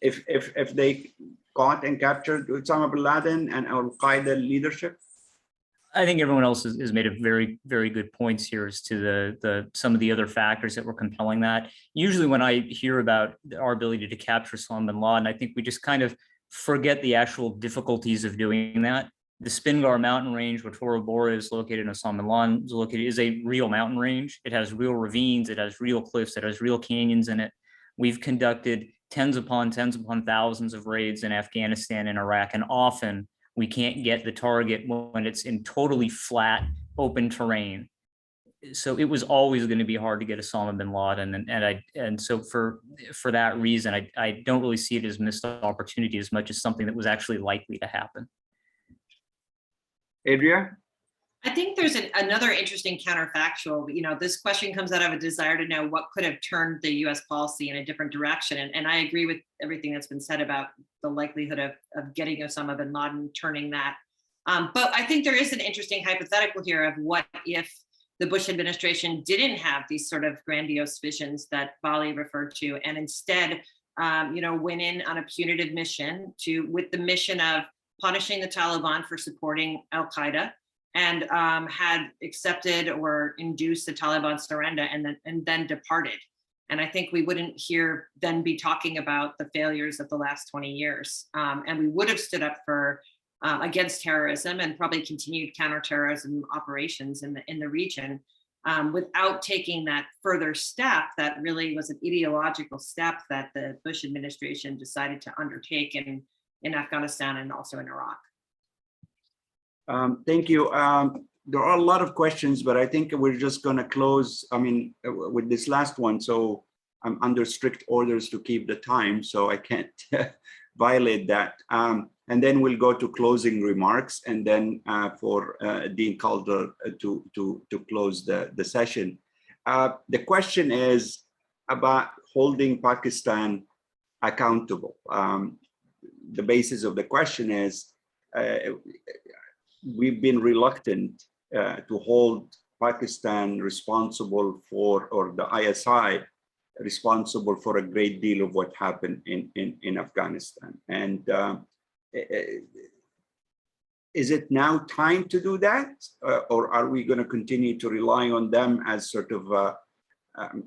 if they caught and captured Osama bin Laden and Al-Qaeda leadership? I think everyone else has made a very, very good points here as to some of the other factors that were compelling that. Usually when I hear about our ability to capture Osama bin Laden, I think we just kind of forget the actual difficulties of doing that. The Spingar mountain range, where Tora Bora is located and Osama bin Laden is located, is a real mountain range. It has real ravines, it has real cliffs, it has real canyons in it. We've conducted tens upon thousands of raids in Afghanistan and Iraq, and often we can't get the target when it's in totally flat, open terrain. So it was always going to be hard to get Osama bin Laden, and so for that reason, I don't really see it as missed opportunity as much as something that was actually likely to happen. Adria? I think there's another interesting counterfactual. You know, this question comes out of a desire to know what could have turned the U.S. policy in a different direction. And I agree with everything that's been said about the likelihood of getting Osama bin Laden, turning that. But I think there is an interesting hypothetical here of what if the Bush administration didn't have these sort of grandiose visions that Vali referred to, and instead, went in on a punitive mission with the mission of punishing the Taliban for supporting Al-Qaeda, and had accepted or induced the Taliban surrender and then departed. And I think we wouldn't then be talking about the failures of the last 20 years. And we would have stood up for against terrorism and probably continued counterterrorism operations in the region without taking that further step that really was an ideological step that the Bush administration decided to undertake in Afghanistan and also in Iraq. Thank you. There are a lot of questions, but I think we're just going to close, with this last one. So I'm under strict orders to keep the time, so I can't violate that. And then we'll go to closing remarks, and then for Dean Calder to close the session. The question is about holding Pakistan accountable. The basis of the question is, we've been reluctant to hold Pakistan responsible for, or the ISI responsible for, a great deal of what happened in Afghanistan. And is it now time to do that? Or are we going to continue to rely on them as sort of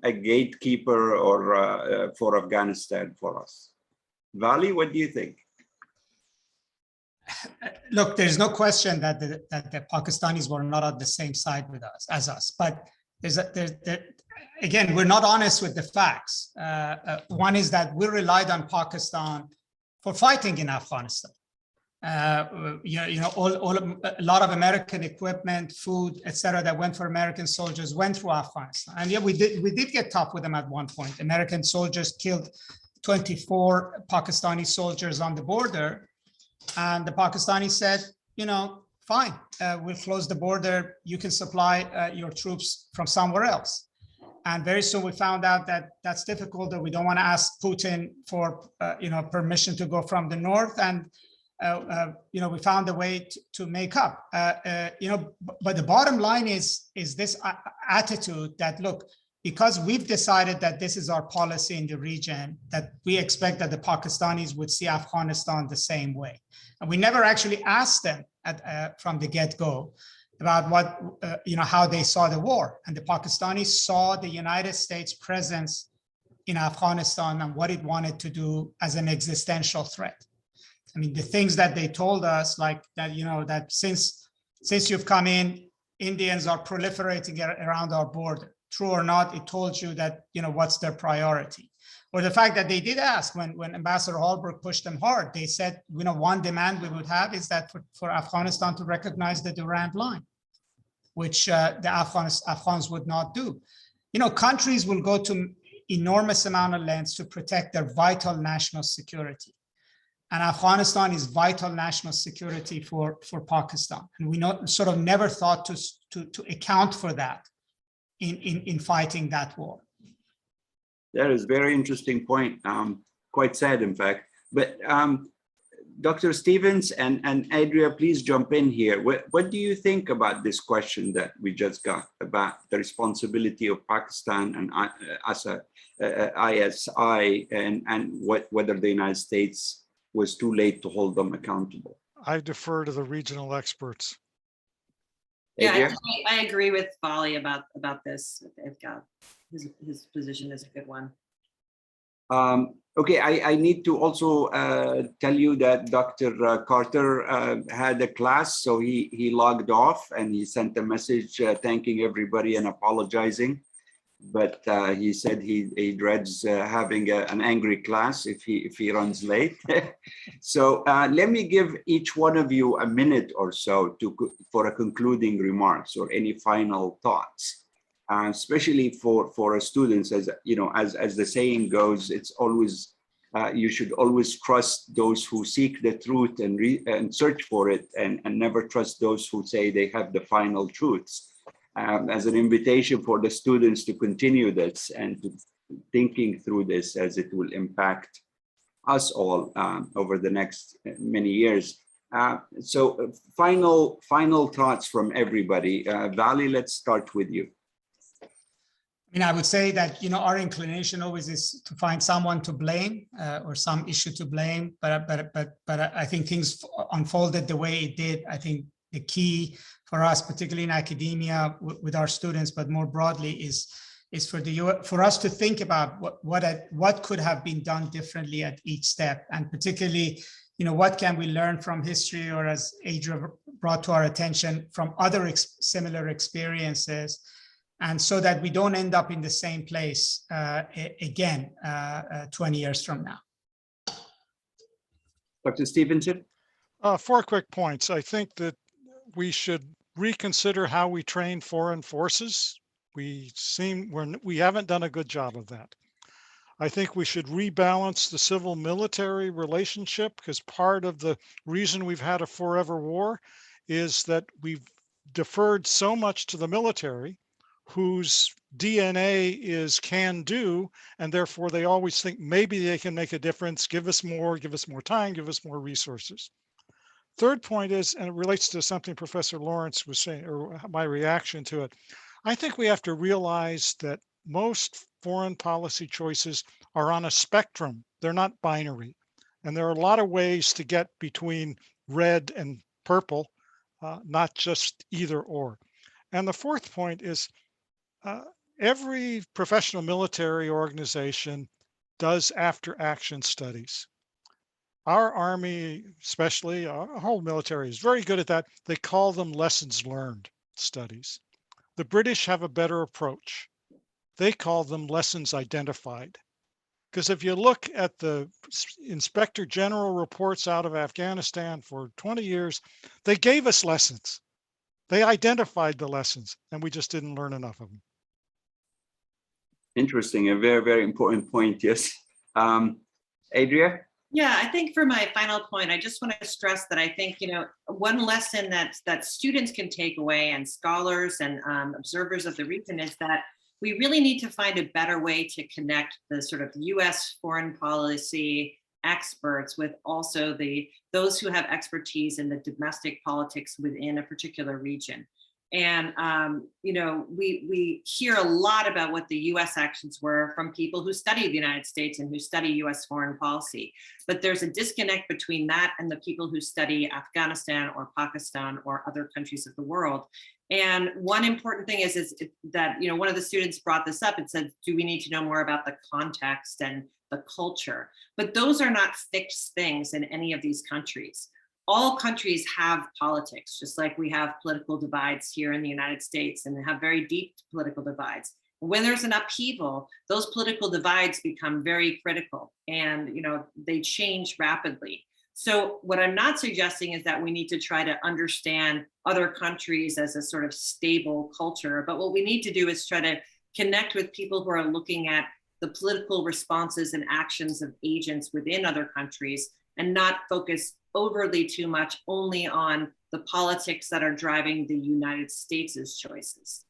a gatekeeper or for Afghanistan for us? Vali, what do you think? Look, there's no question that the Pakistanis were not on the same side with us as us, but again, we're not honest with the facts. One is that we relied on Pakistan for fighting in Afghanistan. A lot of American equipment, food, etc., that went for American soldiers went through Afghanistan. And yeah, we did get tough with them at one point. American soldiers killed 24 Pakistani soldiers on the border. And the Pakistanis said, fine, we'll close the border. You can supply your troops from somewhere else. And very soon we found out that that's difficult, that we don't want to ask Putin for, permission to go from the north. And, we found a way to make up, but the bottom line is this attitude that, look, because we've decided that this is our policy in the region, that we expect that the Pakistanis would see Afghanistan the same way. And we never actually asked them from the get-go about what, how they saw the war. And the Pakistanis saw the United States presence in Afghanistan and what it wanted to do as an existential threat. I mean, the things that they told us, like that, that since you've come in, Indians are proliferating around our border. True or not, it told you that, what's their priority. Or the fact that they did ask when Ambassador Hallberg pushed them hard, they said, one demand we would have is that for Afghanistan to recognize the Durand Line, which the Afghans would not do. Countries will go to enormous amount of lengths to protect their vital national security. And Afghanistan is vital national security for Pakistan. And we sort of never thought to account for that in fighting that war. That is a very interesting point. Quite sad, in fact. But Dr. Stevens and Adria, please jump in here. What do you think about this question that we just got about the responsibility of Pakistan and as a ISI, and whether the United States was too late to hold them accountable? I defer to the regional experts. Yeah, Adria? I agree with Vali about this. His position is a good one. Okay, I need to also tell you that Dr. Carter had a class, so he logged off and he sent a message thanking everybody and apologizing. But he said he dreads having an angry class if he runs late. So let me give each one of you a minute or so for a concluding remarks or any final thoughts. Especially for students, as you know, as the saying goes, it's always you should always trust those who seek the truth and search for it, and never trust those who say they have the final truths. As an invitation for the students to continue this and to thinking through this, as it will impact us all over the next many years. So final thoughts from everybody. Vali, let's start with you. I mean, I would say that, you know, our inclination always is to find someone to blame or some issue to blame, but I think things unfolded the way it did. I think the key for us, particularly in academia with our students, but more broadly, is for us to think about what could have been done differently at each step, and particularly, you know, what can we learn from history, or as Adria brought to our attention, from other similar experiences. And so that we don't end up in the same place again 20 years from now. Dr. Stevenson? 4 quick points. I think that we should reconsider how we train foreign forces. We haven't done a good job of that. I think we should rebalance the civil-military relationship, because part of the reason we've had a forever war is that we've deferred so much to the military, whose DNA is can do, and therefore they always think maybe they can make a difference, give us more time, give us more resources. Third point is, and it relates to something Professor Lawrence was saying, or my reaction to it, I think we have to realize that most foreign policy choices are on a spectrum. They're not binary. And there are a lot of ways to get between red and purple, not just either or. And the fourth point is, every professional military organization does after-action studies. Our Army, especially our whole military, is very good at that. They call them lessons learned studies. The British have a better approach. They call them lessons identified. Because if you look at the Inspector General reports out of Afghanistan for 20 years, they gave us lessons. They identified the lessons, and we just didn't learn enough of them. Interesting, a very, very important point, yes. Adria? Yeah, I think for my final point, I just want to stress that I think, you know, one lesson that students can take away, and scholars and observers of the region, is that we really need to find a better way to connect the sort of US foreign policy experts with also those who have expertise in the domestic politics within a particular region. And, you know, we hear a lot about what the US actions were from people who study the United States and who study US foreign policy. But there's a disconnect between that and the people who study Afghanistan or Pakistan or other countries of the world. And one important thing is that, you know, one of the students brought this up. It said, do we need to know more about the context and the culture? But those are not fixed things in any of these countries. All countries have politics, just like we have political divides here in the United States, and they have very deep political divides. When there's an upheaval, those political divides become very critical, and, you know, they change rapidly. So what I'm not suggesting is that we need to try to understand other countries as a sort of stable culture, but what we need to do is try to connect with people who are looking at the political responses and actions of agents within other countries, and not focus overly too much only on the politics that are driving the United States' choices.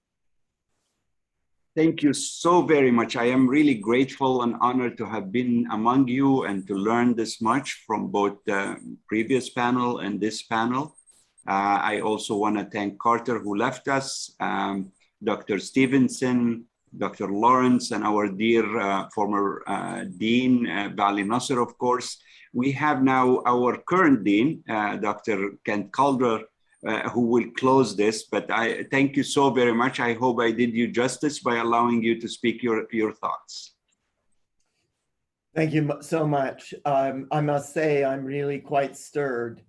Thank you so very much. I am really grateful and honored to have been among you and to learn this much from both the previous panel and this panel. I also want to thank Carter, who left us, Dr. Stevenson, Dr. Lawrence, and our dear former Dean, Vali Nasr, of course. We have now our current Dean, Dr. Calder, who will close this. But I thank you so very much. I hope I did you justice by allowing you to speak your thoughts. Thank you so much. I must say, I'm really quite stirred.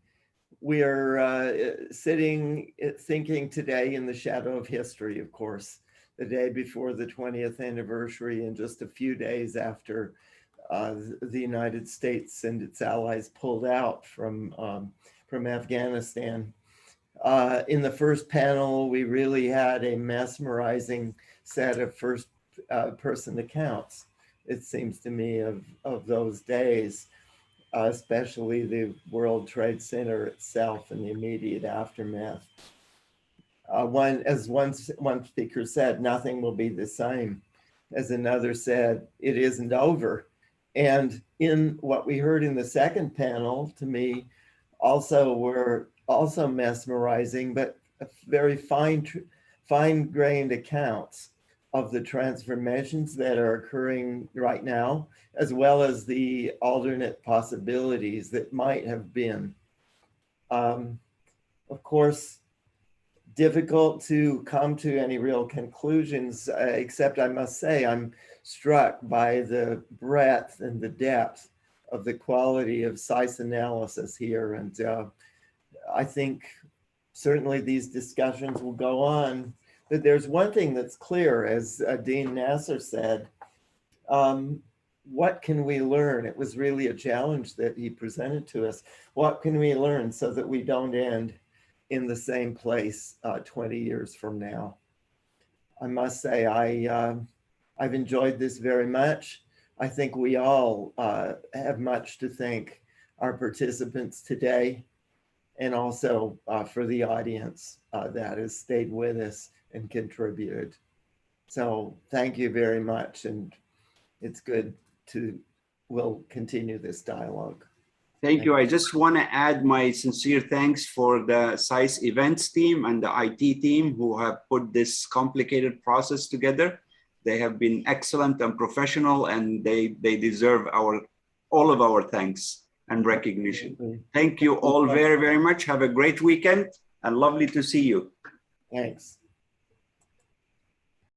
We are sitting, thinking today in the shadow of history, of course, the day before the 20th anniversary and just a few days after the United States and its allies pulled out from Afghanistan. In the first panel, we really had a mesmerizing set of first-person accounts, it seems to me, of those days, especially the World Trade Center itself and the immediate aftermath. As one speaker said, nothing will be the same. As another said, it isn't over. And in what we heard in the second panel, to me, were also mesmerizing, but very fine-grained accounts of the transformations that are occurring right now, as well as the alternate possibilities that might have been. Of course, difficult to come to any real conclusions, except I must say I'm struck by the breadth and the depth of the quality of SAIS analysis here. And I think certainly these discussions will go on. But there's one thing that's clear, as Dean Nasr said, what can we learn? It was really a challenge that he presented to us. What can we learn so that we don't end in the same place 20 years from now? I must say, I've enjoyed this very much. I think we all have much to thank our participants today, and also for the audience that has stayed with us and contributed. So thank you very much, and it's good we'll continue this dialogue. Thank you. I just want to add my sincere thanks for the SAIS events team and the IT team who have put this complicated process together. They have been excellent and professional, and they deserve all of our thanks and recognition. Thank you all very, very much. Have a great weekend and lovely to see you. Thanks.